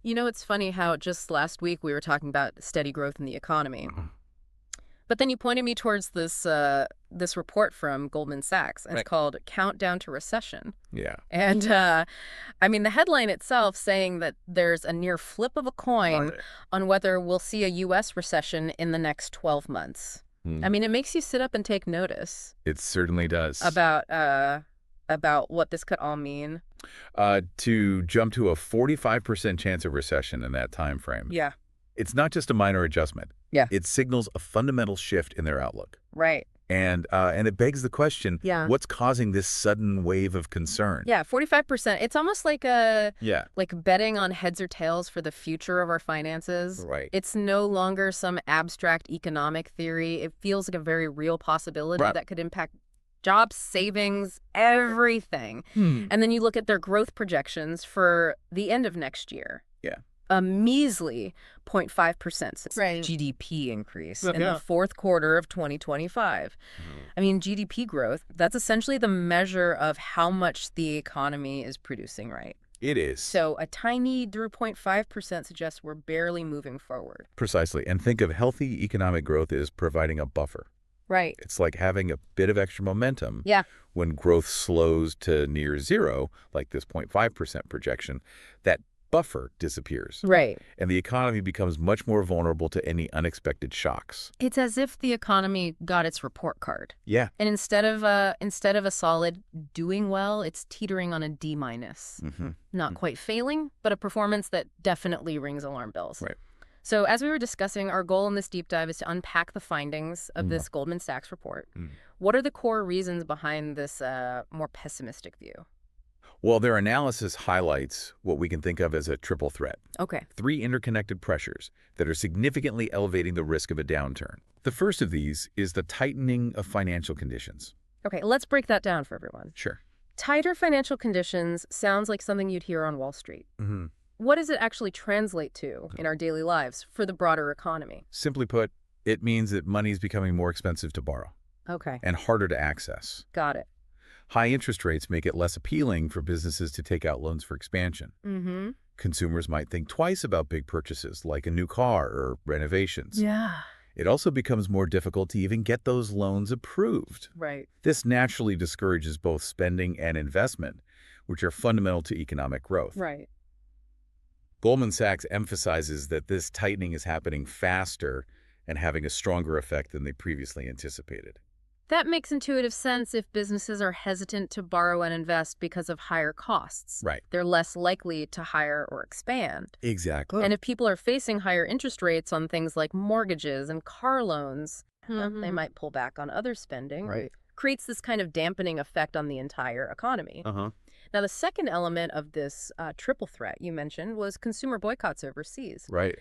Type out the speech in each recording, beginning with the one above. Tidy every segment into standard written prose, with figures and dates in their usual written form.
You know, it's funny how just last week we were talking about steady growth in the economy. Mhm. But then you pointed me towards this report from Goldman Sachs, and it's Right. called Countdown to Recession. Yeah. And I mean, the headline itself saying that there's a near flip of a coin Right. on whether we'll see a U.S. recession in the next 12 months. I Mm. mean, it makes you sit up and take notice It certainly does. about what this could all mean. To jump to a 45% chance of recession in that time frame, Yeah. it's not just a minor adjustment. Yeah. It signals a fundamental shift in their outlook. Right. And it begs the question, Yeah. what's causing this sudden wave of concern? Yeah, 45%. It's almost like Yeah. betting on heads or tails for the future of our finances. Right. It's no longer some abstract economic theory. It feels like a very real possibility Right. that could impact jobs, savings, everything. And then you look at their growth projections for the end of next year. Yeah. A measly 0.5% Right. GDP increase Yeah. in the fourth quarter of 2025. I mean, GDP growth, that's essentially the measure of how much the economy is producing, right? It is. So a tiny 0.5% suggests we're barely moving forward. Precisely. And think of healthy economic growth as providing a buffer. Right. It's like having a bit of extra momentum. Yeah. When growth slows to near zero, like this 0.5% projection, that buffer disappears. Right. And the economy becomes much more vulnerable to any unexpected shocks. It's as if the economy got its report card. Yeah. And instead of a solid doing well, it's teetering on a D-. Mm-hmm. Not quite failing, but a performance that definitely rings alarm bells. Right. So as we were discussing, our goal in this deep dive is to unpack the findings of this Goldman Sachs report. What are the core reasons behind this more pessimistic view? Well, their analysis highlights what we can think of as a triple threat. Okay. 3 interconnected pressures that are significantly elevating the risk of a downturn. The first of these is the tightening of financial conditions. Okay, let's break that down for everyone. Sure. Tighter financial conditions sounds like something you'd hear on Wall Street. Mm-hmm. What does it actually translate to in our daily lives for the broader economy? Simply put, it means that money is becoming more expensive to borrow Okay, and harder to access. got it. High interest rates make it less appealing for businesses to take out loans for expansion. Mm-hmm. Consumers might think twice about big purchases like a new car or renovations. Yeah. It also becomes more difficult to even get those loans approved. Right. This naturally discourages both spending and investment, which are fundamental to economic growth. Right. Goldman Sachs emphasizes that this tightening is happening faster and having a stronger effect than they previously anticipated. That makes intuitive sense if businesses are hesitant to borrow and invest because of higher costs. Right. They're less likely to hire or expand. Exactly. And if people are facing higher interest rates on things like mortgages and car loans, they might pull back on other spending. Right. Creates this kind of dampening effect on the entire economy. Uh-huh. Now, the second element of this triple threat you mentioned was consumer boycotts overseas. Right.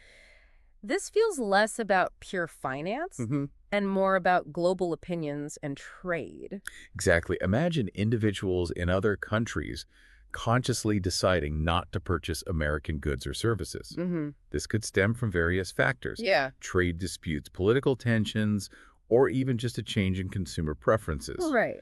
This feels less about pure finance Mm-hmm. and more about global opinions and trade. Exactly. Imagine individuals in other countries consciously deciding not to purchase American goods or services. Mm-hmm. This could stem from various factors. Yeah. Trade disputes, political tensions, or even just a change in consumer preferences. Right.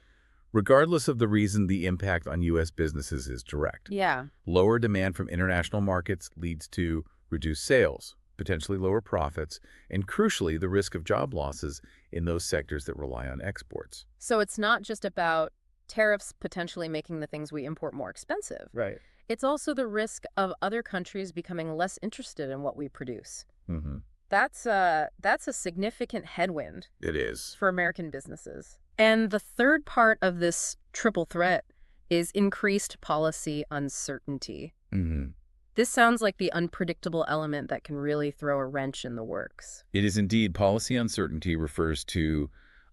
Regardless of the reason, the impact on U.S. businesses is direct. Yeah. Lower demand from international markets leads to reduced sales, potentially lower profits, and crucially, the risk of job losses in those sectors that rely on exports. So it's not just about tariffs potentially making the things we import more expensive. Right. It's also the risk of other countries becoming less interested in what we produce. Mm-hmm. That's a significant headwind It is. for American businesses. And the third part of this triple threat is increased policy uncertainty. Mm-hmm. This sounds like the unpredictable element that can really throw a wrench in the works. It is indeed. Policy uncertainty refers to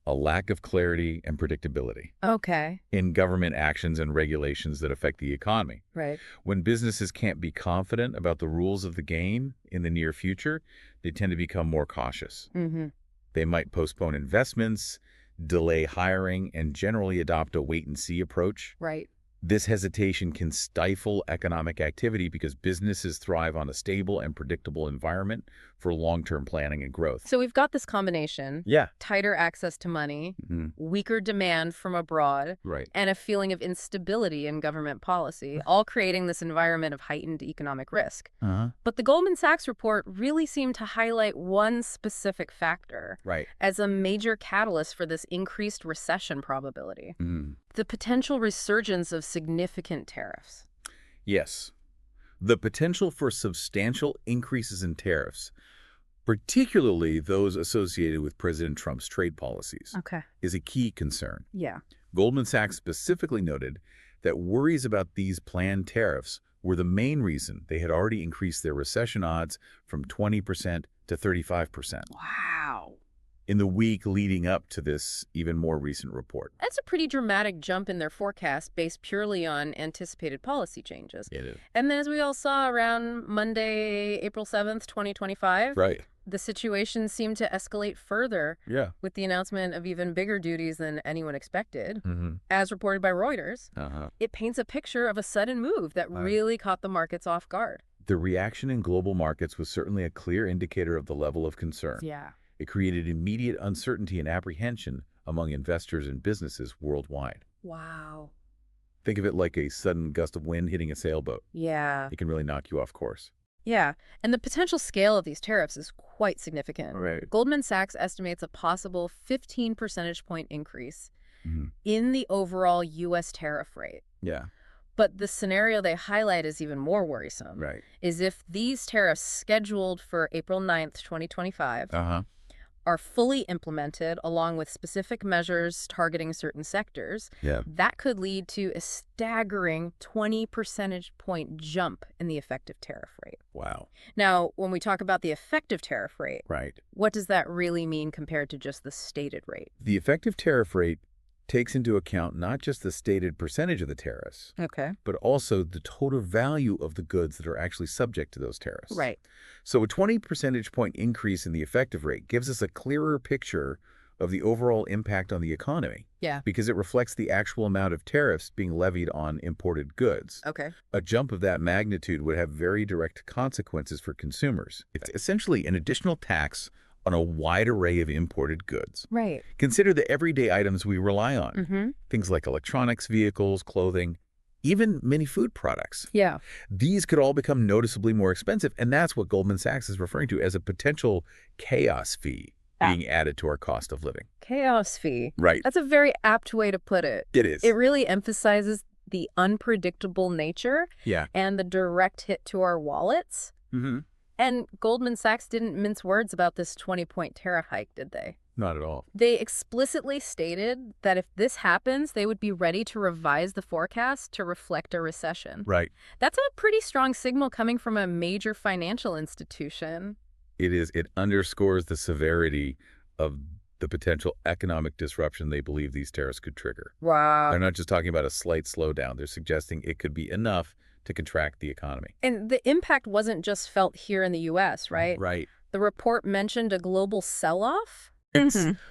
a lack of clarity and predictability Okay. in government actions and regulations that affect the economy. Right. When businesses can't be confident about the rules of the game in the near future, they tend to become more cautious. Mm-hmm. They might postpone investments, delay hiring, and generally adopt a wait-and-see approach. Right. This hesitation can stifle economic activity because businesses thrive on a stable and predictable environment for long-term planning and growth. So we've got this combination. Yeah. Tighter access to money, Mhm. weaker demand from abroad, Right. and a feeling of instability in government policy, all creating this environment of heightened economic risk. Uh-huh. But the Goldman Sachs report really seemed to highlight one specific factor Right. as a major catalyst for this increased recession probability: Mm. the potential resurgence of significant tariffs. Yes. The potential for substantial increases in tariffs, particularly those associated with President Trump's trade policies, Okay. is a key concern. Yeah. Goldman Sachs specifically noted that worries about these planned tariffs were the main reason they had already increased their recession odds from 20% to 35% Wow. in the week leading up to this even more recent report. That's a pretty dramatic jump in their forecast based purely on anticipated policy changes. It is. And then as we all saw around Monday, April 7th, 2025, Right. the situation seemed to escalate further Yeah. with the announcement of even bigger duties than anyone expected. Mm-hmm. As reported by Reuters, Uh-huh. it paints a picture of a sudden move that really caught the markets off guard. The reaction in global markets was certainly a clear indicator of the level of concern. Yeah. It created immediate uncertainty and apprehension among investors and businesses worldwide. Wow. Think of it like a sudden gust of wind hitting a sailboat. Yeah. It can really knock you off course. Yeah. And the potential scale of these tariffs is quite significant. Right. Goldman Sachs estimates a possible 15 percentage point increase Mm-hmm. in the overall U.S. tariff rate. Yeah. But the scenario they highlight is even more worrisome. Right. Is if these tariffs scheduled for April 9th, 2025, Uh-huh. are fully implemented along with specific measures targeting certain sectors, Yeah. that could lead to a staggering 20 percentage point jump in the effective tariff rate. Wow. Now, when we talk about the effective tariff rate, Right. what does that really mean compared to just the stated rate? The effective tariff rate takes into account not just the stated percentage of the tariffs, Okay. but also the total value of the goods that are actually subject to those tariffs. Right. So a 20 percentage point increase in the effective rate gives us a clearer picture of the overall impact on the economy. Yeah. Because it reflects the actual amount of tariffs being levied on imported goods. Okay. A jump of that magnitude would have very direct consequences for consumers. It's essentially an additional tax on a wide array of imported goods. Right. Consider the everyday items we rely on. Mm-hmm. Things like electronics, vehicles, clothing, even many food products. Yeah. These could all become noticeably more expensive, and that's what Goldman Sachs is referring to as a potential chaos fee being added to our cost of living. Chaos fee. Right. That's a very apt way to put it. It is. It really emphasizes the unpredictable nature Yeah. and the direct hit to our wallets. Mm-hmm. And Goldman Sachs didn't mince words about this 20-point tariff hike, did they? Not at all. They explicitly stated that if this happens, they would be ready to revise the forecast to reflect a recession. Right. That's a pretty strong signal coming from a major financial institution. It is. It underscores the severity of the potential economic disruption they believe these tariffs could trigger. Wow. They're not just talking about a slight slowdown. They're suggesting it could be enough to contract the economy. And the impact wasn't just felt here in the U.S., right? Right. The report mentioned a global sell-off.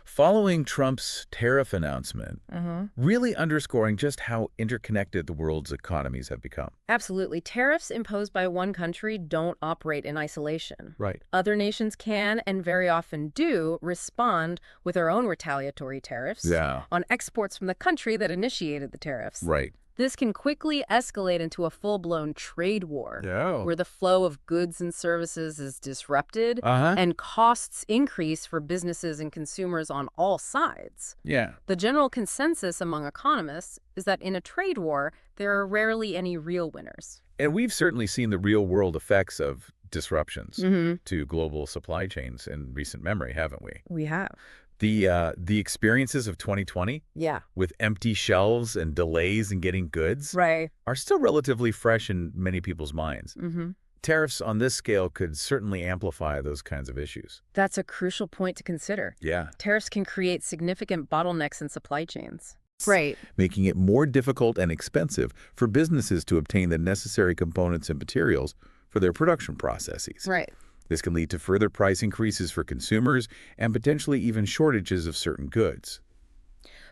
Following Trump's tariff announcement, Mm-hmm. really underscoring just how interconnected the world's economies have become. Absolutely. Tariffs imposed by one country don't operate in isolation. Right. Other nations can, and very often do, respond with their own retaliatory tariffs Yeah. on exports from the country that initiated the tariffs. Right. This can quickly escalate into a full-blown trade war, Yeah. where the flow of goods and services is disrupted Uh-huh. and costs increase for businesses and consumers on all sides. Yeah. The general consensus among economists is that in a trade war, there are rarely any real winners. And we've certainly seen the real-world effects of disruptions Mm-hmm. to global supply chains in recent memory, haven't we? We have. The experiences of 2020 Yeah. with empty shelves and delays in getting goods Right. are still relatively fresh in many people's minds. Mm-hmm. Tariffs on this scale could certainly amplify those kinds of issues. That's a crucial point to consider. Yeah. Tariffs can create significant bottlenecks in supply chains. Right. Making it more difficult and expensive for businesses to obtain the necessary components and materials for their production processes. Right. This can lead to further price increases for consumers and potentially even shortages of certain goods.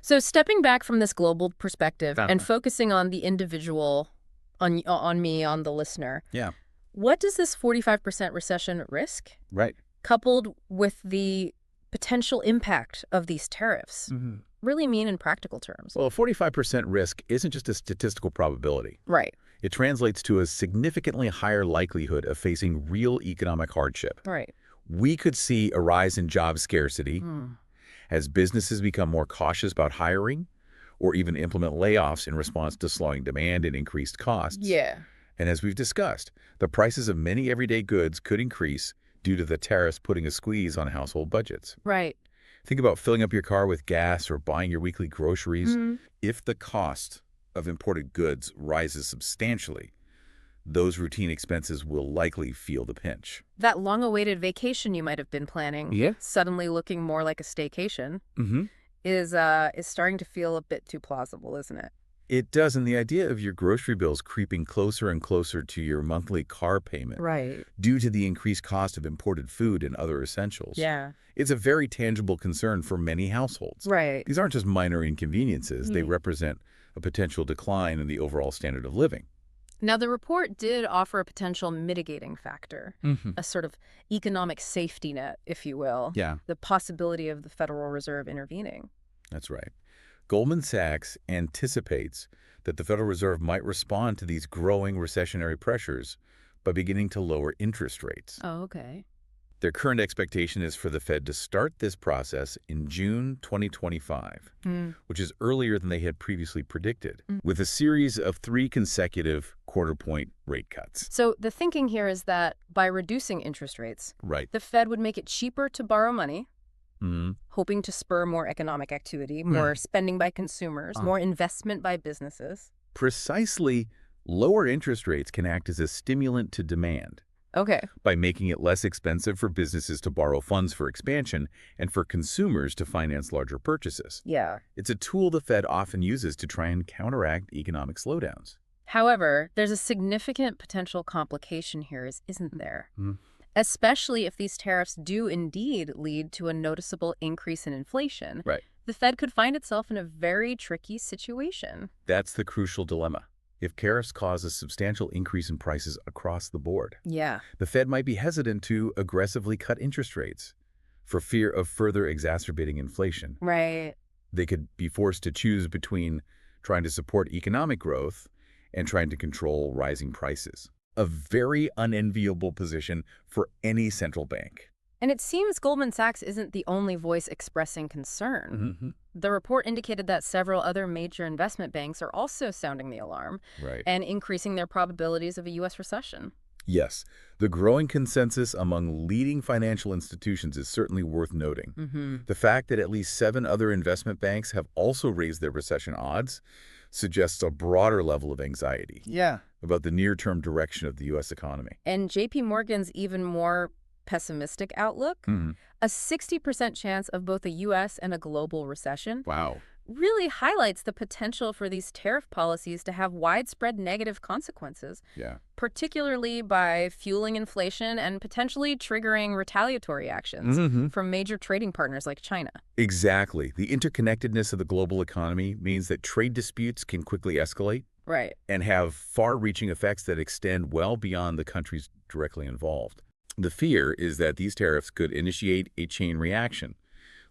So stepping back from this global perspective and Uh-huh. focusing on the individual, on me, on the listener, Yeah, what does this 45% recession risk, right. coupled with the potential impact of these tariffs, really mean in practical terms? Well, a 45% risk isn't just a statistical probability. Right, It translates to a significantly higher likelihood of facing real economic hardship. right. We could see a rise in job scarcity as businesses become more cautious about hiring or even implement layoffs in response to slowing demand and increased costs. Yeah. And as we've discussed, the prices of many everyday goods could increase due to the tariffs putting a squeeze on household budgets. Right. Think about filling up your car with gas or buying your weekly groceries. Mm. If the cost of imported goods rises substantially, those routine expenses will likely feel the pinch. That long-awaited vacation you might have been planning, Yeah. suddenly looking more like a staycation, is starting to feel a bit too plausible, isn't it? It does, and the idea of your grocery bills creeping closer and closer to your monthly car payment Right. due to the increased cost of imported food and other essentials. Yeah. It's a very tangible concern for many households. Right. These aren't just minor inconveniences. They represent a potential decline in the overall standard of living. Now, the report did offer a potential mitigating factor, a sort of economic safety net, if you will, Yeah, the possibility of the Federal Reserve intervening. that's right. Goldman Sachs anticipates that the Federal Reserve might respond to these growing recessionary pressures by beginning to lower interest rates. Oh, okay. Their current expectation is for the Fed to start this process in June 2025, which is earlier than they had previously predicted, with a series of 3 consecutive quarter-point rate cuts. So the thinking here is that by reducing interest rates, Right. the Fed would make it cheaper to borrow money, Mhm. hoping to spur more economic activity, more spending by consumers, more investment by businesses. Precisely, lower interest rates can act as a stimulant to demand Okay. by making it less expensive for businesses to borrow funds for expansion and for consumers to finance larger purchases. Yeah. It's a tool the Fed often uses to try and counteract economic slowdowns. However, there's a significant potential complication here, isn't there? Especially if these tariffs do indeed lead to a noticeable increase in inflation. Right. The Fed could find itself in a very tricky situation. That's the crucial dilemma. If tariffs cause a substantial increase in prices across the board, Yeah. the Fed might be hesitant to aggressively cut interest rates for fear of further exacerbating inflation. Right. They could be forced to choose between trying to support economic growth and trying to control rising prices. A very unenviable position for any central bank. And it seems Goldman Sachs isn't the only voice expressing concern. The report indicated that several other major investment banks are also sounding the alarm Right. and increasing their probabilities of a U.S. recession. Yes, the growing consensus among leading financial institutions is certainly worth noting. The fact that at least 7 other investment banks have also raised their recession odds suggests a broader level of anxiety about the near-term direction of the U.S. economy. And J.P. Morgan's even more pessimistic outlook, a 60% chance of both a U.S. and a global recession, Wow. really highlights the potential for these tariff policies to have widespread negative consequences, Yeah. particularly by fueling inflation and potentially triggering retaliatory actions from major trading partners like China. Exactly. The interconnectedness of the global economy means that trade disputes can quickly escalate Right. and have far-reaching effects that extend well beyond the countries directly involved. The fear is that these tariffs could initiate a chain reaction,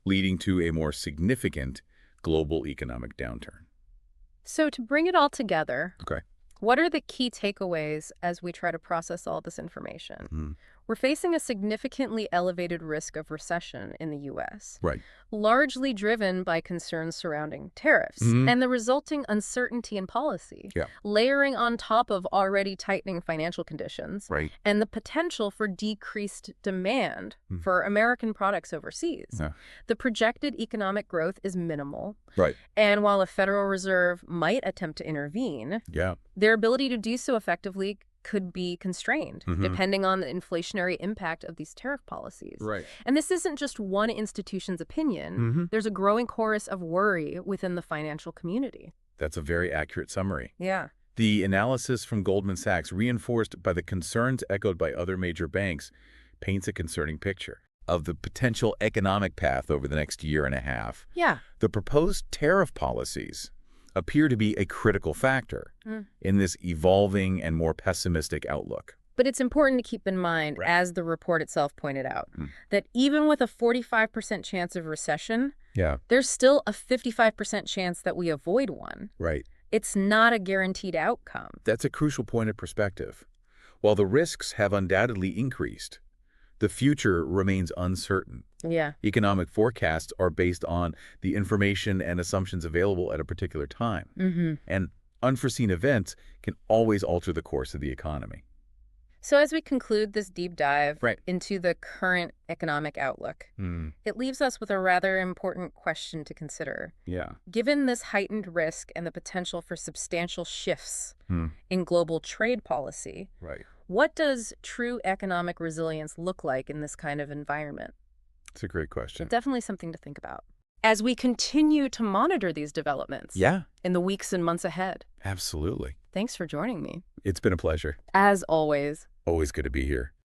leading to a more significant global economic downturn. So to bring it all together, Okay. what are the key takeaways as we try to process all this information? We're facing a significantly elevated risk of recession in the U.S., Right. largely driven by concerns surrounding tariffs and the resulting uncertainty in policy, Yeah. layering on top of already tightening financial conditions Right. and the potential for decreased demand for American products overseas. Yeah. The projected economic growth is minimal, Right. and while a Federal Reserve might attempt to intervene, Yeah. their ability to do so effectively could be constrained, depending on the inflationary impact of these tariff policies. Right. And this isn't just one institution's opinion. There's a growing chorus of worry within the financial community. That's a very accurate summary. Yeah. The analysis from Goldman Sachs, reinforced by the concerns echoed by other major banks, paints a concerning picture. of the potential economic path over the next year and a half, Yeah. the proposed tariff policies appear to be a critical factor in this evolving and more pessimistic outlook. But it's important to keep in mind, Right. as the report itself pointed out, that even with a 45% chance of recession, Yeah, there's still a 55% chance that we avoid one. right. It's not a guaranteed outcome. That's a crucial point of perspective. While the risks have undoubtedly increased, the future remains uncertain. Yeah. Economic forecasts are based on the information and assumptions available at a particular time. And unforeseen events can always alter the course of the economy. So as we conclude this deep dive Right. into the current economic outlook, it leaves us with a rather important question to consider. Yeah. Given this heightened risk and the potential for substantial shifts in global trade policy, Right. what does true economic resilience look like in this kind of environment? It's a great question. Definitely something to think about as we continue to monitor these developments Yeah, in the weeks and months ahead. absolutely. Thanks for joining me. It's been a pleasure. As always. Always good to be here.